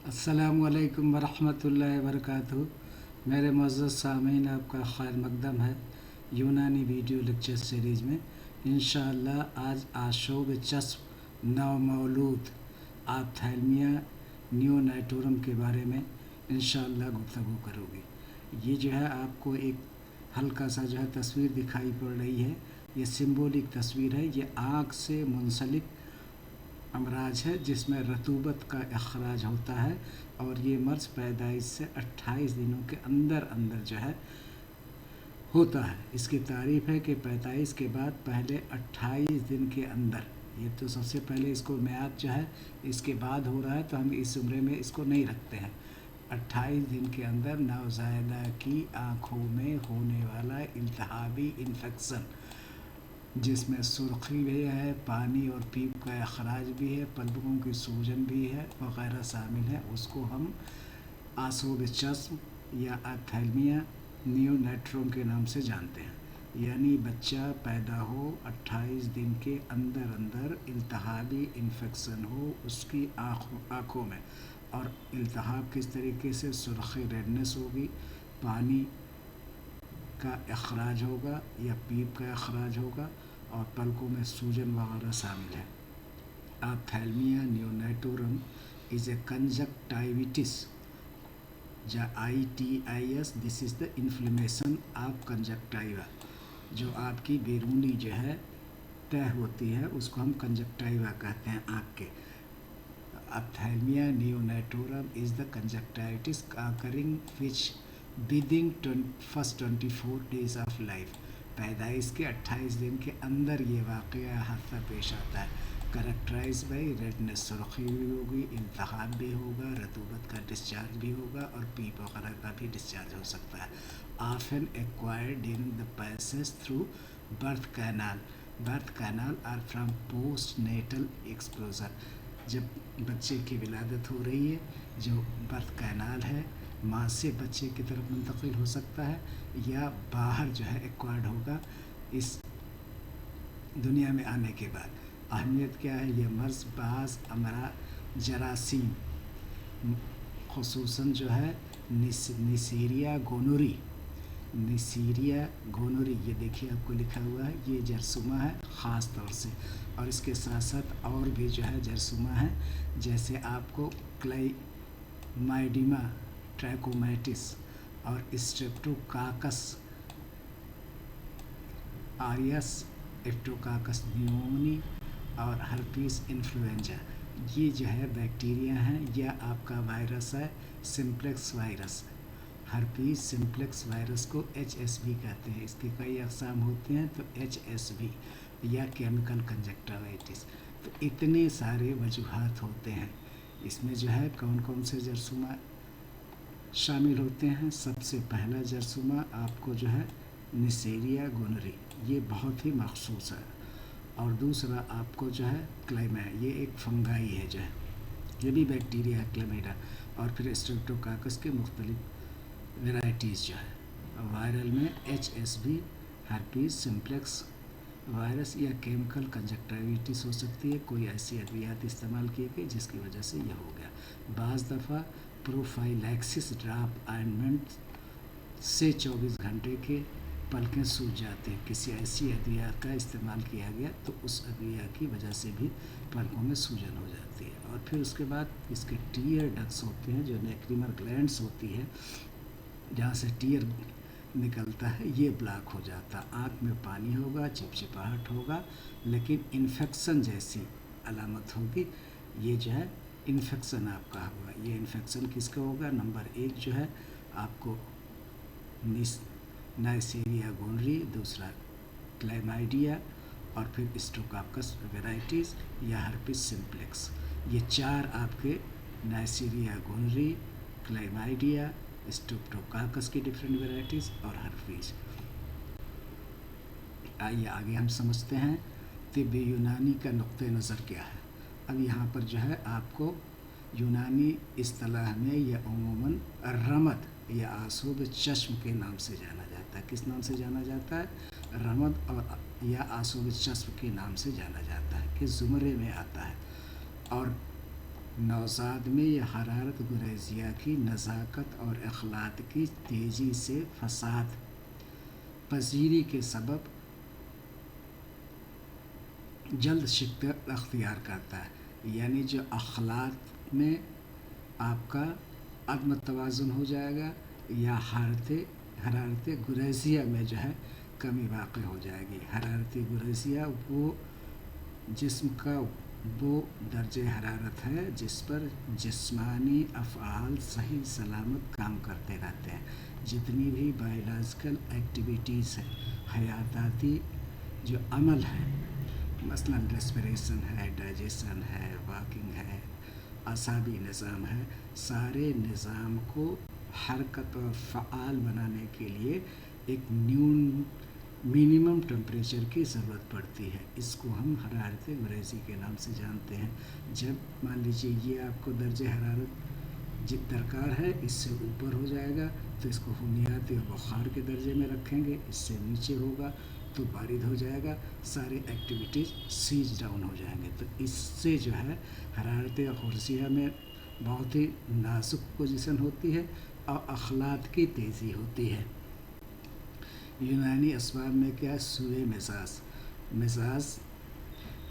अस्सलामुअलैकुम वरहमतुल्लाहि वबरकातुहू। मेरे मुअज़्ज़ज़ सामीन, आपका खैर मक़दम है यूनानी वीडियो लेक्चर सीरीज़ में। इंशाअल्लाह आज आशूब चस्प नवमौलूद ऑप्थेल्मिया नियोनेटोरम के बारे में इंशाअल्लाह गुफ्तगू करूँगी। ये जो है आपको एक हल्का सा जो है तस्वीर दिखाई पड़ रही है। ये सिंबॉलिक तस्वीर है। ये आँख से मुंसलिक अमराज है जिसमें रतूबत का अखराज होता है और ये मर्ज़ पैदाइश से 28 दिनों के अंदर जो है होता है। इसकी तारीफ़ है कि पैदाइश के बाद पहले 28 दिन के अंदर, ये तो सबसे पहले इसको मियाद जो है इसके बाद हो रहा है, तो हम इस उम्र में इसको नहीं रखते हैं। 28 दिन के अंदर नवज़ायदा की आँखों में होने वाला इल्तिहाबी इन्फेक्शन, जिसमें सुर्खी भी है, पानी और पीप का अखराज भी है, पलकों की सूजन भी है वगैरह शामिल है, उसको हम आशूब चस्प या ऑप्थेल्मिया नियोनेटोरम के नाम से जानते हैं। यानी बच्चा पैदा हो 28 दिन के अंदर इल्तिहाबी इन्फेक्शन हो उसकी आँखों में, और इल्तिहाब किस तरीके से, सुर्खी रेडनेस होगी, पानी का अखराज होगा या पीप का अखराज होगा, और पलकों में सूजन वगैरह शामिल है। Ophthalmia neonatorum is a conjunctivitis, ITIS। This is the inflammation of conjunctiva. जो आपकी बैरूनी जो है तह होती है उसको हम कंजक्टाइवा कहते हैं आँख के। Ophthalmia neonatorum is the conjunctivitis occurring which within first 24 days of life। पैदाइश के 28 दिन के अंदर ये वाक़या हादसा पेश आता है। करेक्टराइज बाई रेडनेस, सुर्खी भी होगी, इल्तिहाब भी होगा, रतूबत का डिस्चार्ज भी होगा और पीप वगैरह का भी डिस्चार्ज हो सकता है। Often acquired during the passage through birth canal और फ्रॉम पोस्ट नेटल एक्सपोजर। जब बच्चे की विलादत हो रही है, जो बर्थ कैनाल है माँ से बच्चे की तरफ मुंतकिल हो सकता है, या बाहर जो है एक्वायर्ड होगा इस दुनिया में आने के बाद। अहमियत क्या है? यह मर्ज़ बाज़ जरासीम, ख़ुसूसन जो है निसीरिया गोनोरी, ये देखिए आपको लिखा हुआ है, ये जरसुमा है ख़ास तौर से, और इसके साथ साथ और भी जो है जरसुमा है, जैसे आपको क्लाइमाइडिमा ट्रैकोमैटिस और स्ट्रेप्टोकाकस आरियस, स्ट्रेप्टोकाकस न्यूमोनी और हर्पीस इन्फ्लुएंजा। ये जो है बैक्टीरिया हैं या आपका वायरस है simplex virus. Herpes simplex virus को HSV कहते हैं। इसके कई अक़साम होते हैं, तो HSV या केमिकल कंजक्टिवाइटिस। तो इतने सारे वजूहात होते हैं। इसमें जो है कौन कौन से जरसुमा शामिल होते हैं? सबसे पहला जरसुमा आपको जो है निसेरिया गोनरी, ये बहुत ही मखसूस है। और दूसरा आपको जो है क्लाइमा, ये एक फंगाई है जो है, ये भी बैक्टीरिया है क्लाइमेडा। और फिर स्ट्रेप्टोकाकस के मुख्तलिफ वेराइटीज़ जो है। वायरल में HSV, हर्पीस सिम्प्लेक्स वायरस या केमिकल कंजक्टिवाइटिस हो सकती है। कोई ऐसी अद्वियात इस्तेमाल की गई जिसकी वजह से यह हो गया। बाज़ दफ़ा प्रोफाइलैक्सिस ड्रॉप ऑइंटमेंट से 24 घंटे के पलकें सूज जाते हैं। किसी ऐसी अद्वियात का इस्तेमाल किया गया तो उस अद्विया की वजह से भी पलकों में सूजन हो जाती है। और फिर उसके बाद इसके टीयर डक्ट्स होते हैं, जो नेक्रीमर ग्लैंड्स होती है जहाँ से टीयर निकलता है, ये ब्लॉक हो जाता। आँख में पानी होगा, चिपचिपाहट होगा, लेकिन इन्फेक्शन जैसी अलामत होगी। ये जो है इन्फेक्शन आपका होगा। ये इन्फेक्शन किसका होगा? नंबर 1 जो है आपको नाइसीरिया गोनरी, दूसरा क्लाइमाइडिया, और फिर स्ट्रेप्टोकाकस वेराइटीज़ या हर्पीस सिम्प्लेक्स। ये 4 आपके नाइसीरिया गोनरी, क्लाइमाइडिया, स्ट्रेप्टोकाकस की डिफरेंट वेराइटीज़ और हर्पीस। आइए आगे हम समझते हैं तिब्बी यूनानी का नुक्ते नज़र क्या है। अब यहाँ पर जो है आपको यूनानी इस्तिलाह में यह उमूमन रमद या आशूब चश्म के नाम से जाना जाता है। किस नाम से जाना जाता है? रमद और या आशूब चश्म के नाम से जाना जाता है, कि ज़ुमरे में आता है। और नौज़ाद में यह हरारत गुरैज़िया की नज़ाकत और अखलाक की तेज़ी से फसाद पजीरी के सबब जल्द शिद्दत अख्तियार करता है। यानी जो अखलाक में आपका अदम तवाज़ुन हो जाएगा या हरारत गुरैज़िया में जो है कमी वाक़ हो जाएगी। हरारत गुरैज़िया वो जिस्म का वो दर्जे हरारत है जिस पर जिस्मानी अफ़आल सही सलामत काम करते रहते हैं। जितनी भी बायोलॉजिकल एक्टिविटीज़ है, हयाताती जो अमल है, मसलन रेस्पिरेशन है, डाइजेशन है, वॉकिंग है, असाबी निज़ाम है, सारे निज़ाम को हरकत और फ़आल बनाने के लिए एक मिनिमम टेम्परेचर की ज़रूरत पड़ती है। इसको हम हरारत गुरैज़ी के नाम से जानते हैं। जब मान लीजिए ये आपको दर्जे हरारत जित दरकार है इससे ऊपर हो जाएगा तो इसको हुमियात या बुखार के दर्जे में रखेंगे, इससे नीचे होगा तो बारिद हो जाएगा, सारे एक्टिविटीज़ सीज डाउन हो जाएंगे। तो इससे जो है हरारत गुरैज़िया में बहुत ही नाजुक पोजीशन होती है और अखलाक की तेज़ी होती है। यूनानी असबाब में क्या सुए मिजाज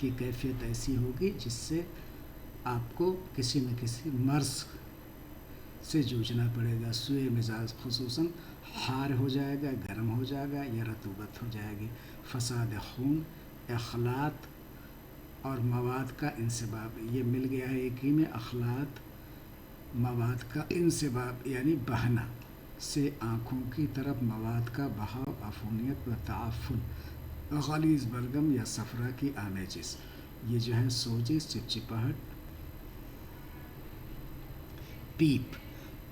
की कैफियत ऐसी होगी जिससे आपको किसी न किसी मर्ज़ से जूझना पड़ेगा। सुए मिजाज खुसूसन हार हो जाएगा, गर्म हो जाएगा या रतूबत हो जाएगी। फसाद खून, अखलाक और मवाद का इंसिबाब, ये मिल गया है एक ही में। अखलाक मवाद का इंसिबाब यानी बहना से आँखों की तरफ मवाद का बहाव, अफूनियत व ताफुन, गलीज़ बलगम या सफ़रा की आमेजिस, ये जो है सोजिश, चिपचिपाहट, पीप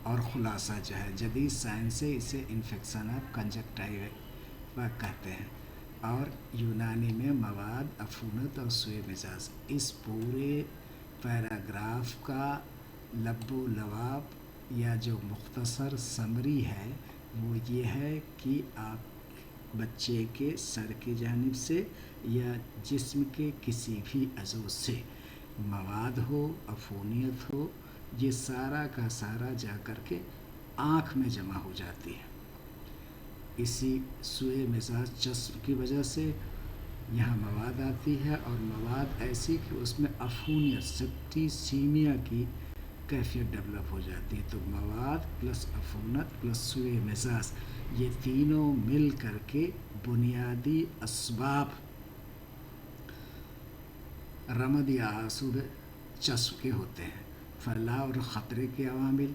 और खुलासा जो है जदीद साइंस से इसे इन्फेक्शन ऑफ कंजक्टाइवा कहते हैं। और यूनानी में मवाद, अफूनत और सुए मिजाज। इस पूरे पैराग्राफ का लब्बो लवाब या जो मुख्तसर समरी है वो ये है कि आप बच्चे के सर की जानिब से या जिस्म के किसी भी अज़ू से मवाद हो, अफूनियत हो, ये सारा का सारा जा कर के आँख में जमा हो जाती है। इसी सुए मिजाज चस्प की वजह से यहाँ मवाद आती है और मवाद ऐसी कि उसमें अफूनियत, सेप्टिसीमिया की कैफियत डेवलप हो जाती है। तो मवाद प्लस अफूनत प्लस सुए मिजाज, ये तीनों मिल करके बुनियादी असबाब रमद या आसूब चस्प के होते हैं। फलाह और ख़तरे के अवामिल,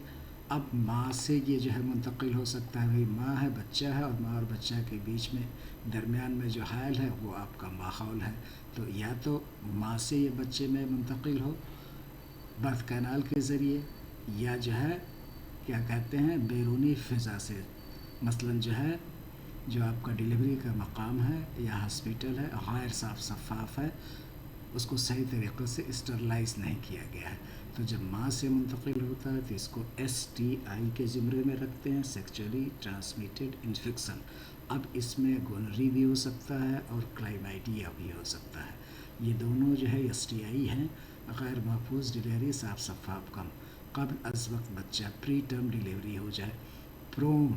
अब माँ से ये जो है मुंतकिल हो सकता है। भाई माँ है, बच्चा है, और माँ और बच्चा के बीच में दरमियान में जो हायल है वो आपका माहौल है। तो या तो माँ से ये बच्चे में मुंतकिल हो बर्थ कैनाल के ज़रिए, या जो है क्या कहते हैं बैरूनी फ़िज़ा से, मसलन जो है जो आपका डिलीवरी का मकाम है या हॉस्पिटल है गैर साफ़ शफ़ाफ़ है, उसको सही तरीक़े से स्टरलाइज नहीं किया गया है। तो जब माँ से मुंतकिल होता है तो इसको STI के ज़िम्रे में रखते हैं, सेक्चुअली ट्रांसमिटेड इन्फेक्शन। अब इसमें गोनरी भी हो सकता है और क्लाइमाइडिया भी हो सकता है। ये दोनों जो है STI हैं। गैर महफूज डिलीवरी, साफ शफ़ाफ कम कब्ल अज़ वक्त बच्चा प्री टर्म डिलीवरी हो जाए। प्रोम,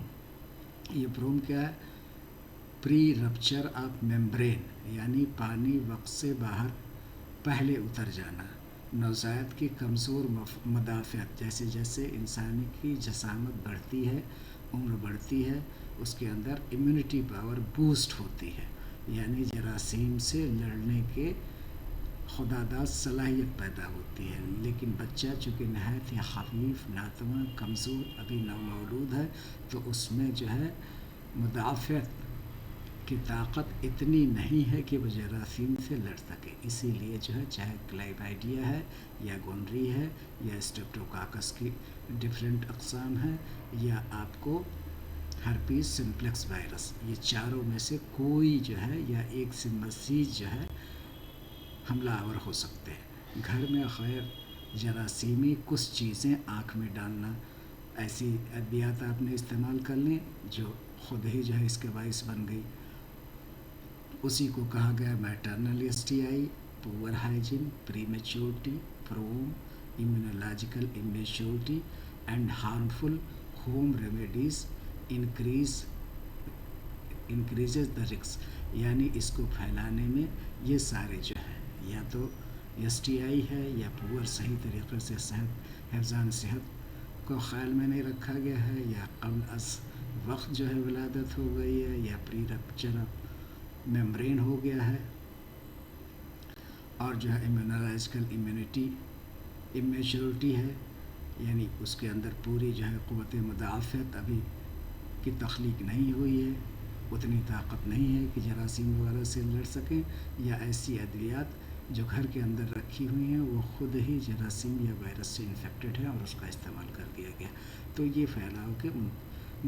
ये प्रोम क्या है? प्री रप्चर ऑफ मेम्ब्रेन, यानी पानी वक्त से बाहर पहले उतर जाना। नौज़ायद की कमज़ोर मदाफ़ियत, जैसे जैसे इंसान की जसामत बढ़ती है, उम्र बढ़ती है, उसके अंदर इम्यूनिटी पावर बूस्ट होती है, यानी जरासीम से लड़ने के खुदादाद सलाहियत पैदा होती है। लेकिन बच्चा चूँकि नहायत ही खफीफ, नातवा, कमज़ोर, अभी नवमौलूद है, तो उसमें जो है मुदाफ़ियत की ताकत इतनी नहीं है कि वो जरासीम से लड़ सके। इसीलिए जो है चाहे क्लाइमाइडिया है या गोनरी है या स्ट्रेप्टोकाकस की डिफरेंट अक़साम है या आपको हर्पीस सिम्प्लेक्स वायरस, ये चारों में से कोई जो है या एक से मज़ीद जो है हमलावर हो सकते हैं। घर में खैर जरासीमी कुछ चीज़ें आँख में डालना, ऐसी अद्वियात आपने इस्तेमाल कर लें जो ख़ुद ही जो है इसके बाइस बन गई, उसी को कहा गया maternal STI, poor hygiene, prematurity, PROM, immunological immaturity and harmful home remedies increases the risk। यानी इसको फैलाने में ये सारे जो हैं या तो STI है या पुअर सही तरीक़े से हिफ़्ज़ान सेहत को ख़्याल में नहीं रखा गया है, या क़ब्ल अज़ वक्त जो है विलादत हो गई है, या प्री रप्चर मेम्ब्रेन हो गया है, और जो है इम्यूनोलॉजिकल इमेच्योरिटी है, यानी उसके अंदर पूरी जो है क़ुव्वत मुदाफ़अत अभी की तख्लीक नहीं हुई है, उतनी ताकत नहीं है कि जरासीम वगैरह से लड़ सकें, या ऐसी अद्वियात जो घर के अंदर रखी हुई हैं वो ख़ुद ही जरासीम या वायरस से इन्फेक्टेड है और उसका इस्तेमाल कर दिया गया। तो ये फैलाव के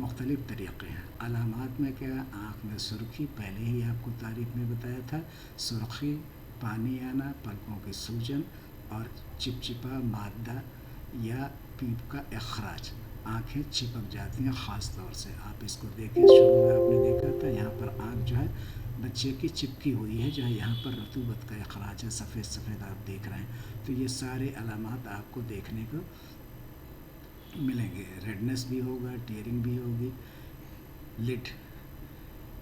मुख्तलिफ़ तरीक़े हैं। अलामात में क्या, आँख में सुर्खी, पहले ही आपको तारीफ़ में बताया था, सुर्खी, पानी आना, पलकों की सूजन और चिपचिपा मादा या पीप का अखराज, आँखें चिपक जाती हैं। ख़ास तौर से आप इसको देखें, शुरू में आपने देखा था यहाँ पर आँख जो है बच्चे की चिपकी हुई है, जो है यहाँ पर रतूबत का अखराज है, सफ़ेद सफ़ेद आप देख रहे हैं। तो ये सारे अलामात आपको देखने को मिलेंगे। रेडनेस भी होगा, टीयरिंग भी होगी, लिड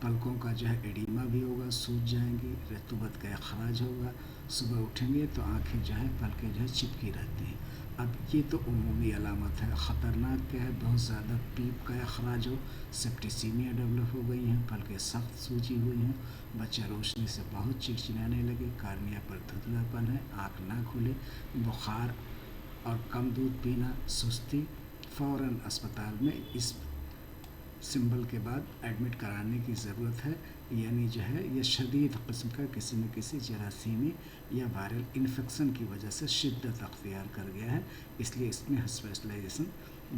पलकों का जो है एडिमा भी होगा, सूज जाएंगी, रतूबत का अखराज होगा, सुबह उठेंगे तो आँखें जो है पलकें जो है चिपकी रहती हैं। अब ये तो उमूमी अलामत है। ख़तरनाक क्या है, बहुत ज़्यादा पीप का अखराज हो, सेप्टिसीमिया डेवलप हो गई हैं, पलकें सख्त सूजी हुई हैं, बच्चा रोशनी से बहुत चिड़चिड़ाने लगे, कार्निया पर धुंधलापन है, आँख ना खुले, बुखार और कम दूध पीना, सुस्ती, फ़ौरन अस्पताल में इस सिंबल के बाद एडमिट कराने की ज़रूरत है। यानी जो है ये शदीद किस्म का किसी न किसी जरासीमी या वायरल इन्फेक्शन की वजह से शिद्दत अख्तियार कर गया है, इसलिए इसमें स्पेशलाइजेशन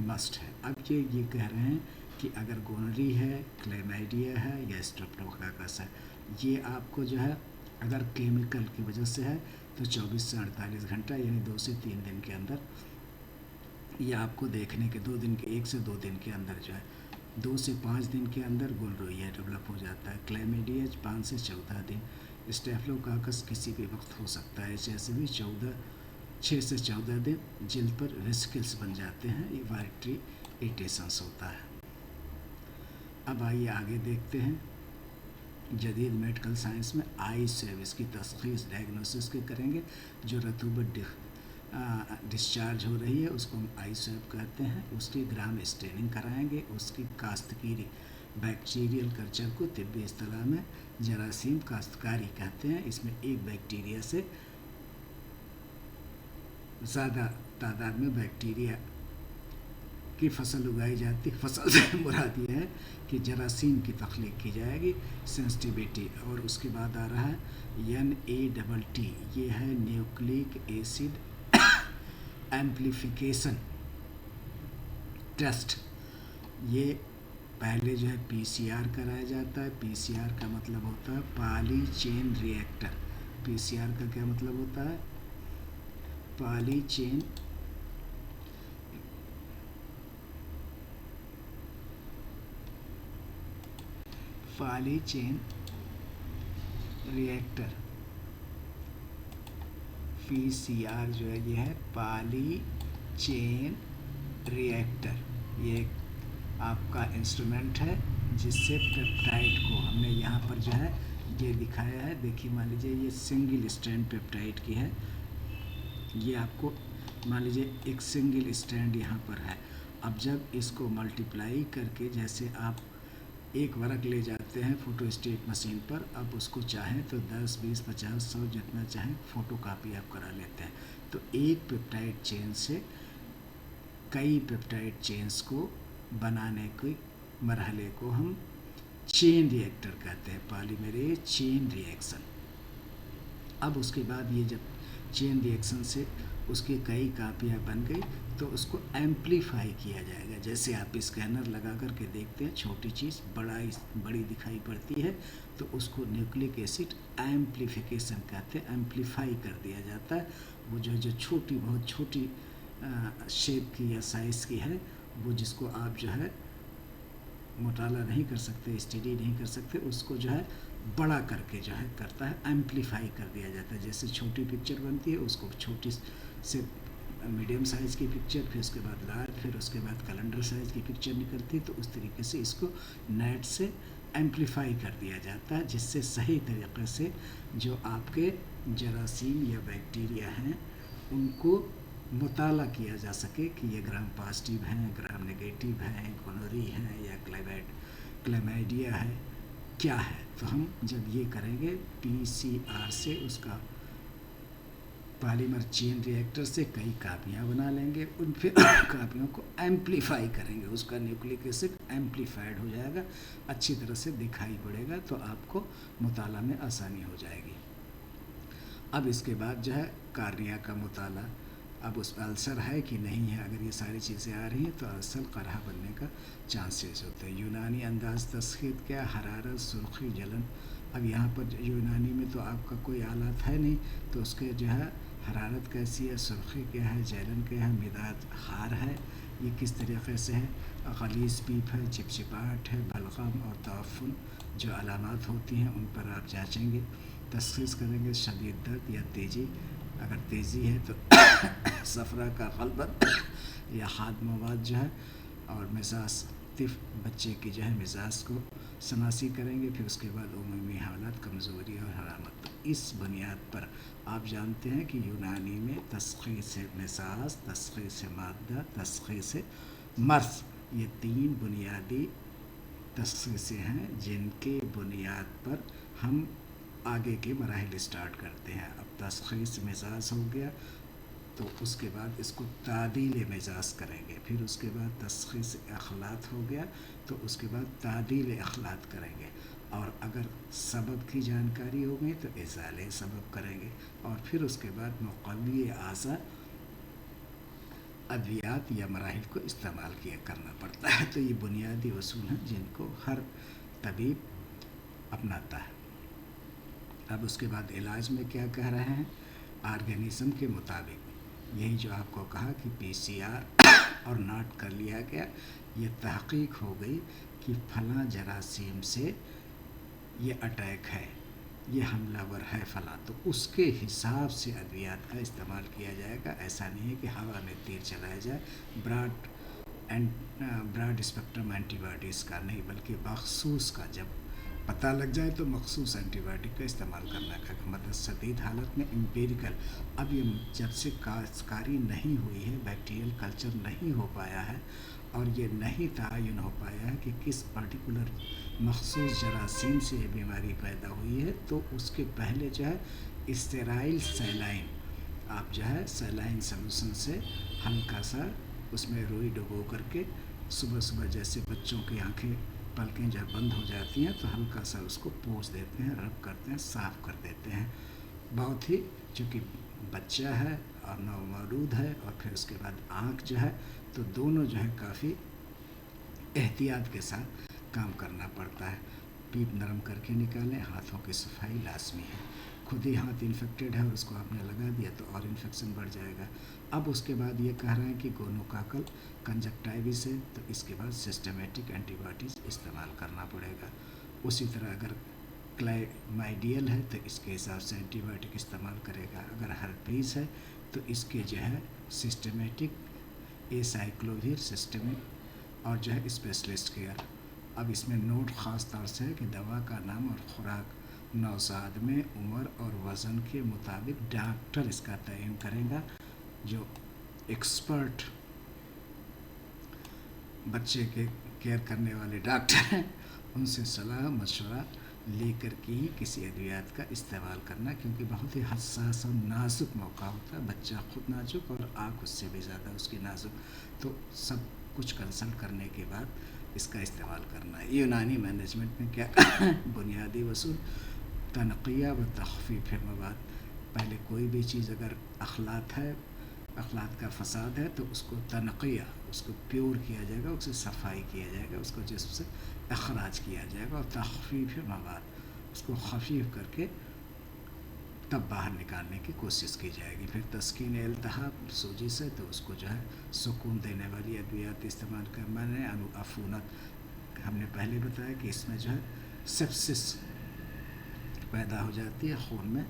मस्ट है। अब ये कह रहे हैं कि अगर गोनरी है, क्लेमाइडिया है या स्ट्रेप्टोकोकस है, ये आपको जो है अगर केमिकल की वजह से है तो 24 से 48 घंटा यानी 2 से 3 दिन के अंदर, या आपको देखने के 1 से 2 दिन के अंदर जो है 2 से 5 दिन के अंदर गोनोरिया डेवलप हो जाता है। क्लैमिडिया 5 से 14 दिन, स्टेफिलोकाकस किसी भी वक्त हो सकता है। HSV 6 से 14 दिन जिल्द पर वेसिकल्स बन जाते हैं, ये वाइटरी इरिटेशंस होता है। अब आइए आगे देखते हैं। जदीद मेडिकल साइंस में आई सेव इसकी तशख़ीस डायग्नोसिस के करेंगे। जो रतूबत डिस्चार्ज हो रही है उसको हम आई सेव कहते हैं, उसकी ग्राम स्टेनिंग कराएंगे, उसकी काश्तकारी बैक्टीरियल कल्चर को तिब्बी इस्तिलाह में जरासीम काश्तकारी कहते हैं। इसमें एक बैक्टीरिया से ज़्यादा तादाद में बैक्टीरिया की फसल उगाई जाती। फसल से मुराद ये है कि जरासीम की तख्लीक की जाएगी, सेंसिटिविटी। और उसके बाद आ रहा है NATT, ये है न्यूक्लिक एसिड एम्प्लीफिकेशन टेस्ट। ये पहले जो है PCR कराया जाता है। PCR का मतलब होता है पॉली चेन रिएक्टर। PCR का क्या मतलब होता है? Poly chain reactor. PCR जो है ये है पॉली चेन रिएक्टर। ये एक आपका इंस्ट्रूमेंट है जिससे पेप्टाइड को हमने यहाँ पर जो है ये दिखाया है। देखिए, मान लीजिए ये सिंगल स्ट्रैंड पेप्टाइड की है। ये आपको मान लीजिए एक सिंगल स्ट्रैंड यहाँ पर है। अब जब इसको मल्टीप्लाई करके, जैसे आप एक वर्ग ले जाते हैं फोटोस्टेट मशीन पर, अब उसको चाहें तो 10, 20, 50, 100 जितना चाहें फ़ोटो कापी आप करा लेते हैं। तो एक पेप्टाइड चेन से कई पेप्टाइड चेन्स को बनाने के मरहले को हम चेन रिएक्टर कहते हैं, पॉलीमरेज चेन रिएक्शन। अब उसके बाद ये जब चेन रिएक्शन से उसकी कई कापियाँ बन गई तो उसको एम्प्लीफाई किया जाएगा। जैसे आप स्कैनर लगा करके देखते हैं, छोटी चीज़ बड़ी दिखाई पड़ती है तो उसको न्यूक्लिक एसिड एम्प्लीफिकेशन कहते हैं, एम्प्लीफाई कर दिया जाता है। वो जो छोटी, बहुत छोटी शेप की या साइज़ की है, वो जिसको आप जो है मुताला नहीं कर सकते, स्टडी नहीं कर सकते, उसको जो है बड़ा करके जो है करता है, एम्प्लीफाई कर दिया जाता है। जैसे छोटी पिक्चर बनती है उसको छोटी से मीडियम साइज़ की पिक्चर, फिर उसके बाद लार्ज, फिर उसके बाद कैलेंडर साइज़ की पिक्चर निकलती। तो उस तरीके से इसको नेट से एम्पलीफाई कर दिया जाता है, जिससे सही तरीके से जो आपके जरासीम या बैक्टीरिया हैं उनको मुताला किया जा सके कि ये ग्राम पॉजिटिव हैं, ग्राम नेगेटिव हैं, गोनोरी हैं या क्लैमाइडिया है, क्या है। तो हम जब ये करेंगे PCR से, उसका पॉलीमर चेन रिएक्टर से कई कापियाँ बना लेंगे, उन फिर कापियों को एम्पलीफाई करेंगे, उसका न्यूक्लिक एसिड एम्पलीफाइड हो जाएगा, अच्छी तरह से दिखाई पड़ेगा, तो आपको मुताला में आसानी हो जाएगी। अब इसके बाद जो है कार्निया का मुताला, अब उस पर अल्सर है कि नहीं है, अगर ये सारी चीज़ें आ रही हैं तो अल्सर करहा बनने का चांसेस होते हैं। यूनानी अंदाज तस्खीर क्या, हरारत, सुर्खी, जलन। अब यहाँ पर यूनानी में तो आपका कोई आलात है नहीं, तो उसके जो है हरारत कैसी है, सुर्खी क्या है, जलन क्या है, मिदाद हार है, ये किस तरीके से है, गलीज़ पीप है, चिपचिपाहट है, बलगम और तअफ़ुन जो अलामात होती हैं उन पर आप जाँचेंगे, तशख़ीस करेंगे। शदीद दर्द या तेज़ी, अगर तेज़ी है तो सफ़रा का ग़लबत या हाद मवाद जो है, और मिजाज तिफ, बच्चे की जो है मिजाज को शनासी करेंगे। फिर उसके बाद उमूमी हालत, कमज़ोरी और हरामत। तो इस बुनियाद पर आप जानते हैं कि यूनानी में तशख़ीस मिजाज, तशख़ीस मादा, तशख़ीस मर्ज़, ये 3 बुनियादी तशख़ीसें हैं जिनके बुनियाद पर हम आगे के मराहिल स्टार्ट करते हैं। अब तशख़ीस मिजाज हो गया, तो उसके बाद इसको तादील मिजाज करेंगे। फिर उसके बाद तशख़ीस अखलात हो गया, तो उसके बाद तादील अखलात करेंगे। और अगर सबब की जानकारी हो गई तो इज़ाले सबब करेंगे। और फिर उसके बाद मुक़व्वी आज़ा अद्वियात या मराहिल को इस्तेमाल करना पड़ता है। तो ये बुनियादी उसूल हैं जिनको हर तबीब अपनाता है। अब उसके बाद इलाज में क्या कह रहे हैं, ऑर्गेनिज़म के मुताबिक, यही जो आपको कहा कि PCR और नोट कर लिया गया, ये तहक़ीक़ हो गई कि फ़लाँ जरासीम से ये अटैक है, ये हमलावर है फ़लाँ, तो उसके हिसाब से अद्वियात का इस्तेमाल किया जाएगा। ऐसा नहीं है कि हवा में तीर चलाया जाए, ब्रॉड स्पेक्ट्रम एंटीबायोटिक्स का नहीं, बल्कि मखसूस का, जब पता लग जाए तो मखसूस एंटीबायोटिक का इस्तेमाल करना का, मतलब शदीद हालत में एम्पिरिकल। अब ये जब से काश्तकारी नहीं हुई है, बैक्टीरियल कल्चर नहीं हो पाया है, और ये नहीं तयन हो पाया है कि किस पर्टिकुलर मखसूस जरासीम से ये बीमारी पैदा हुई है, तो उसके पहले जो है स्टेराइल सैलाइन, आप जो है सैलाइन सॉल्यूशन से हल्का सा उसमें रुई डुबो करके सुबह सुबह, जैसे बच्चों की आँखें पलकें जब बंद हो जाती हैं तो हल्का सा उसको पोंछ देते हैं, रब करते हैं, साफ़ कर देते हैं। बहुत ही, चूँकि बच्चा है और नवमौलूद है, और फिर उसके बाद आँख जो है, तो दोनों जो है काफ़ी एहतियात के साथ काम करना पड़ता है। पीप नरम करके निकालें, हाथों की सफाई लाजमी है। खुद ही हाथ इन्फेक्टेड है और उसको आपने लगा दिया तो और इन्फेक्शन बढ़ जाएगा। अब उसके बाद ये कह रहे हैं कि गोनोकॉकल कंजक्टाइविस है, तो इसके बाद सिस्टमेटिक एंटीबायोटिक्स इस्तेमाल करना पड़ेगा। उसी तरह अगर क्लाइमाइडियल है तो इसके हिसाब से एंटीबायोटिक इस्तेमाल करेगा। अगर हर्पीस है तो इसके जो है सिस्टमेटिक, एसाइक्लोविर सिस्टमिक, और जो है स्पेशलिस्ट केयर। अब इसमें नोट ख़ास तौर से है कि दवा का नाम और खुराक नौज़ाद में उम्र और वज़न के मुताबिक डॉक्टर इसका तयन करेगा। जो एक्सपर्ट बच्चे के केयर करने वाले डॉक्टर हैं, उनसे सलाह मशवरा लेकर के ही किसी अद्वियात का इस्तेमाल करना, क्योंकि बहुत ही हसास और नाजुक मौका होता है। बच्चा खुद नाजुक और आँख उससे भी ज़्यादा उसकी नाजुक, तो सब कुछ कंसल्ट करने के बाद इसका इस्तेमाल करना है। यूनानी मैनेजमेंट में क्या बुनियादी वसूल, तनक़िया व तख़फ़ीफ़ मवाद। पहले कोई भी चीज़ अगर अखलात है, अखलात का फ़साद है, तो उसको तनक़िया, उसको प्योर किया जाएगा, उससे सफाई किया जाएगा, उसको जिस्म से अखराज किया जाएगा, और तख़फ़ीफ़ मवाद, उसको खफ़ीफ़ करके तब बाहर निकालने की कोशिश की जाएगी। फिर तस्कीन इल्तिहाब, सूजी से, तो उसको जो है सुकून देने वाली अद्वियात इस्तेमाल करना है। अफूनत, हमने पहले बताया कि इसमें जो है सेप्सिस पैदा हो जाती है, खून में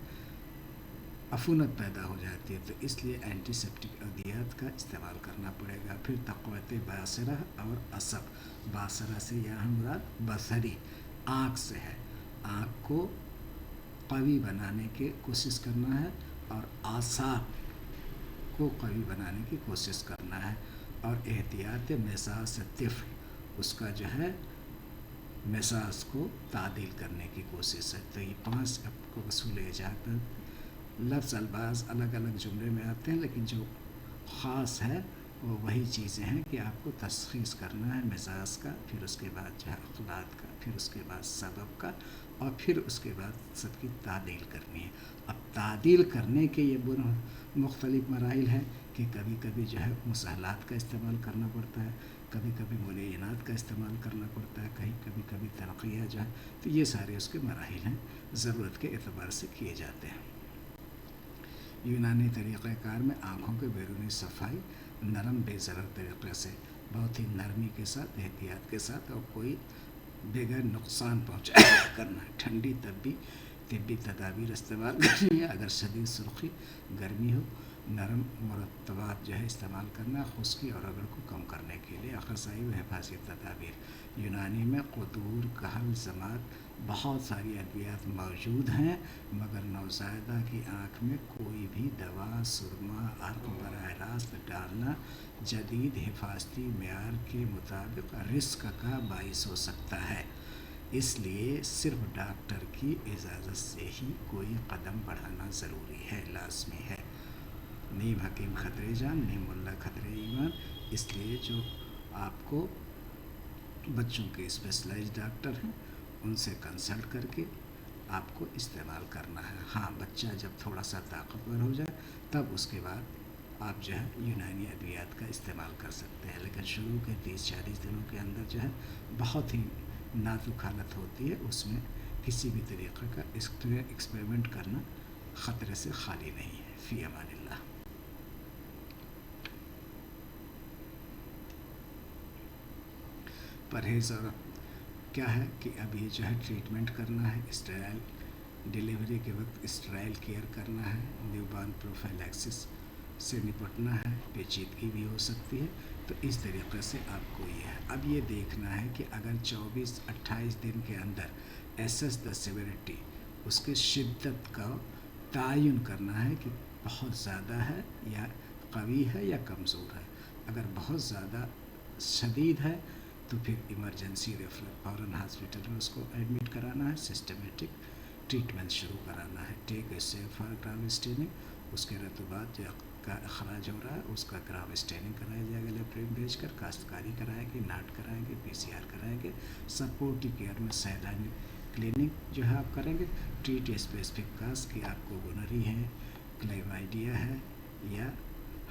अफूनत पैदा हो जाती है। तो इसलिए एंटीसेप्टिक अद्वियात का इस्तेमाल करना पड़ेगा। फिर तक़वत बासरा और असब, बासरा से यहाँ मुराद बसरी आँख से है, आँख को कवी बनाने की कोशिश करना है और आसाब को कवी बनाने की कोशिश करना है। और एहतियात मिसास तिफ़्ल, उसका जो है मिसास को तादील करने की कोशिश है। तो ये 5 आपको वसूल इजात लफ्ज़ अल्फाज अलग अलग जुमले में आते हैं, लेकिन जो ख़ास है वो वही चीज़ें हैं कि आपको तशख़ीस करना है मिजाज का, फिर उसके बाद जो है अखलाक का, फिर उसके बाद सबब का, और फिर उसके बाद सबकी तादील करनी है। अब तादील करने के ये मुख्तलिफ़ मराहिल हैं कि कभी कभी जो है मुसहलात का इस्तेमाल करना पड़ता है, कभी कभी मुलय्यनात का इस्तेमाल करना पड़ता है, कभी कभी तरक़िया जो है। तो ये सारे उसके मराहिल हैं, ज़रूरत के एतबार से किए जाते हैं। यूनानी तरीक़ाकार में आँखों के बैरूनी सफाई नरम बेज़रर तरीक़े से, बहुत ही नरमी के साथ, एहतियात के साथ, और कोई बगैर नुकसान पहुँचा करना है। ठंडी तिब्बी तदाबीर इस्तेमाल करनी है। अगर शदीद सुर्ख़ी गर्मी हो, नरम मुरतबात जो है इस्तेमाल करना, खुश्की और रगड़ को कम करने के लिए। अक़साई व हिफाज़ती तदाबीर, यूनानी में क़ुदूर, कहल, ज़मात, बहुत सारी अद्वियात मौजूद हैं, मगर नवज़ायदा की आँख में कोई भी दवा, सुरमा, अर्क बराह रास्त डालना जदीद हिफाजती मेयार के मुताबिक रिस्क का बाइस हो सकता है। इसलिए सिर्फ डॉक्टर की इजाज़त से ही कोई कदम बढ़ाना ज़रूरी है, लाज़मी है। नीम हकीम खतरे जान, नीम मुल्ला खतरे ईमान। इसलिए जो आपको बच्चों के स्पेशलाइज्ड डॉक्टर हैं उनसे कंसल्ट करके आपको इस्तेमाल करना है। हाँ, बच्चा जब थोड़ा सा ताकतवर हो जाए तब उसके बाद आप जो है यूनानी अद्वियात का इस्तेमाल कर सकते हैं, लेकिन शुरू के 30-40 दिनों के अंदर जो है बहुत ही नाजुक हालत होती है, उसमें किसी भी तरीक़े का एक्सपेरिमेंट करना ख़तरे से खाली नहीं है। फ़ी अमानिल्लाह। परहेज़ और क्या है कि अब ये जो है ट्रीटमेंट करना है, स्टेराइल डिलीवरी के वक्त स्टेराइल केयर करना है, न्यूबॉर्न प्रोफाइलैक्सिस से निपटना है, पेचीदगी भी हो सकती है। तो इस तरीक़े से आपको ये है, अब ये देखना है कि अगर 24-28 दिन के अंदर एसेस द सेवेरिटी, उसके शिद्दत का तयन करना है कि बहुत ज़्यादा है या कवी है या कमज़ोर है। अगर बहुत ज़्यादा शदीद है तो फिर इमरजेंसी रेफर फ़ौरन हॉस्पिटल में उसको एडमिट कराना है, सिस्टमेटिक ट्रीटमेंट शुरू कराना है। Take a safe for Gram staining, उसके रतुबात जो का अखराज हो रहा है उसका ग्राम स्टेनिंग कराया जाएगा, लेप्रिन भेजकर काश्तकारी कराएंगे, नाट कराएंगे, PCR कराएंगे। सपोर्टिव केयर में सैलानी क्लिनिक जो है आप करेंगे। ट्रीट स्पेसिफिक काज कि आपको गोनरी है, क्लेमाइडिया है या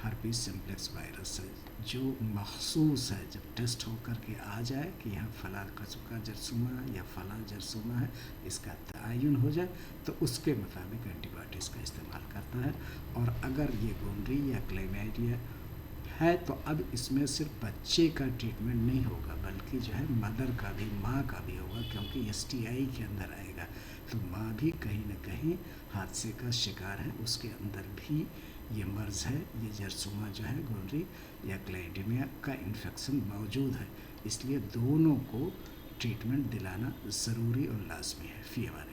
हर्पीस सिम्प्लेक्स वायरस है, जो मखसूस है। जब टेस्ट होकर के आ जाए कि यहाँ फ़लाँ कस्म का जरसूमा है या फ़लाँ जरसूमा है, इसका तयन हो जाए तो उसके मुताबिक एंटीबायोटिक्स का इस्तेमाल करता है। और अगर ये गोनरी या क्लेमाइडिया है तो अब इसमें सिर्फ बच्चे का ट्रीटमेंट नहीं होगा, बल्कि जो है मदर का भी, माँ का भी होगा, क्योंकि STI के अंदर आएगा। तो माँ भी कहीं ना कहीं हादसे का शिकार है, उसके अंदर भी ये मर्ज़ है, ये जरसूमा जो है, गोनरी या क्लाइडीमिया का इन्फेक्शन मौजूद है। इसलिए दोनों को ट्रीटमेंट दिलाना ज़रूरी और लाजमी है। फ़ी अमान।